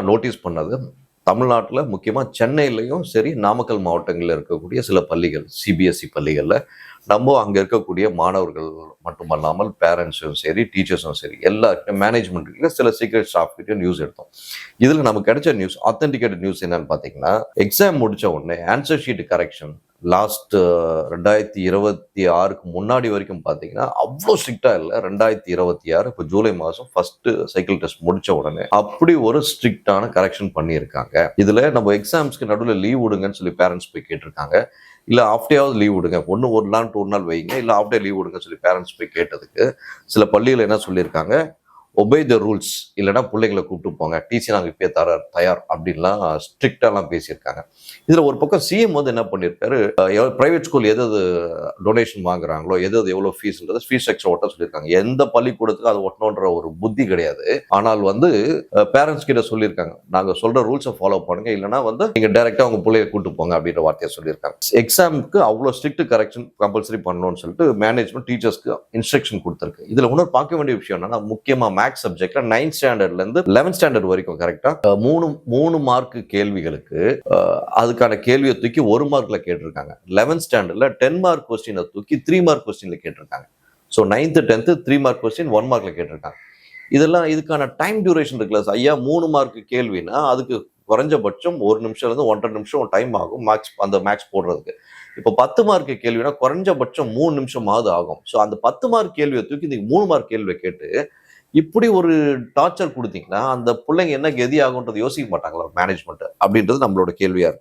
நான் நோட்டீஸ் பண்ணது தமிழ்நாட்டில் முக்கியமாக சென்னையிலையும் சரி, நாமக்கல் மாவட்டங்களில் இருக்கக்கூடிய சில பள்ளிகள், சிபிஎஸ்சி பள்ளிகளில் நம்ம அங்கே இருக்கக்கூடிய மாணவர்கள் மட்டுமல்லாமல் பேரண்ட்ஸும் சரி, டீச்சர்ஸும் சரி, எல்லாருக்கும் மேனேஜ்மெண்ட்டுக்கு சில சீக்ரெட் ஸ்டாஃப் கிட்ட நியூஸ் எடுத்தோம். இதில் நமக்கு கிடைச்ச நியூஸ், ஆத்தென்டிகேட்டட் நியூஸ் என்னன்னு பார்த்தீங்கன்னா, எக்ஸாம் முடித்த உடனே ஆன்சர் ஷீட் கரெக்ஷன் லாஸ்ட் 2026க்கு முன்னாடி வரைக்கும் பார்த்தீங்கன்னா அவ்வளோ ஸ்ட்ரிக்டா இல்லை. 2026 இப்போ ஜூலை மாதம் ஃபர்ஸ்ட் சைக்கிள் டெஸ்ட் முடிச்ச உடனே அப்படி ஒரு ஸ்ட்ரிக்டான கரெக்ஷன் பண்ணியிருக்காங்க. இதுல நம்ம எக்ஸாம்ஸ்க்கு நடுவில் லீவ் விடுங்கன்னு சொல்லி பேரண்ட்ஸ் போய் கேட்டிருக்காங்க. இல்லை ஆஃப் டேயாவது லீவ் விடுங்க, ஒரு நாள் வைங்க, இல்லை ஆஃப் டே லீவ் விடுங்கன்னு சொல்லி பேரண்ட்ஸ் போய் கேட்டதுக்கு சில பள்ளிகள் என்ன சொல்லியிருக்காங்க, ஒபே த ரூல்ஸ், இல்லைன்னா பிள்ளைங்களை கூப்பிட்டு போங்க, டிசி நாங்கள் இப்பயே தயார் அப்படின்லாம் ஸ்ட்ரிக்டாலாம் பேசியிருக்காங்க. இதில் ஒரு பக்கம் சிஎம் வந்து என்ன பண்ணியிருக்காரு, பிரைவேட் ஸ்கூல் எது டொனேஷன் வாங்குறாங்களோ, எது எவ்வளோ ஃபீஸ்ன்றது ஃபீஸ் ஸ்ட்ரக்சர் ஒட்ட சொல்லியிருக்காங்க. எந்த பள்ளிக்கூடத்துக்கு அது ஒட்டணுன்ற ஒரு புத்தி கிடையாது. ஆனால் வந்து பேரண்ட்ஸ் கிட்ட சொல்லியிருக்காங்க, நாங்கள் சொல்ற ரூல்ஸை ஃபாலோ பண்ணுங்க, இல்லைன்னா வந்து நீங்கள் டைரெக்டாக அவங்க பிள்ளைய கூப்பிட்டு போங்க அப்படின்ற வார்த்தையை சொல்லியிருக்காங்க. எக்ஸாமுக்கு அவ்வளோ ஸ்ட்ரிக்ட் கரெக்ஷன் கம்பல்சரி பண்ணணும்னு சொல்லிட்டு மேனேஜ்மெண்ட் டீச்சர்ஸ்க்கு இன்ஸ்ட்ரக்ஷன் கொடுத்துருக்கு. இதில் இன்னொரு பார்க்க வேண்டிய விஷயம் என்னன்னா, முக்கியமாக மேக்ஸ் சப்ஜெக்ட்ல 9th ஸ்டாண்டர்ட்ல இருந்து 11th ஸ்டாண்டர்ட் வரைக்கும் கரெக்டா 3 மார்க் கேள்விகளுக்கு அதுக்கான கேள்வியை தூக்கி 1 மார்க்ல கேட்டிருக்காங்க. 11th ஸ்டாண்டர்ட்ல 10 மார்க் கொஸ்டினை தூக்கி 3 மார்க் கொஸ்டின்ல கேட்டிருக்காங்க. So 9th 10th 3 mark question 1 மார்க்ல கேட்டிருக்காங்க. இதெல்லாம் இதுக்கான டைம் டியூரேஷன் இருக்குல்ல ஐயா, 3 மார்க் கேள்வினா அதுக்கு குறைஞ்சபட்சம் 1 நிமிஷம் இருந்து 1.5 நிமிஷம் டைம் ஆகும் அந்த மேக்ஸ் போடுறதுக்கு. இப்போ 10 மார்க் கேள்வினா குறைஞ்சபட்சம் 3 நிமிஷமாவது ஆகும். ஸோ அந்த 10 மார்க் கேள்வியை தூக்கி இன்னைக்கு 3 மார்க் கேள்வியை கேட்டு இப்படி ஒரு டார்ச்சர் கொடுத்தீங்கன்னா அந்த பிள்ளைங்க என்ன கதி ஆகுன்றது யோசிக்க மாட்டாங்களா மேனேஜ்மெண்ட் அப்படின்றது நம்மளோட கேள்வியா இருக்கு.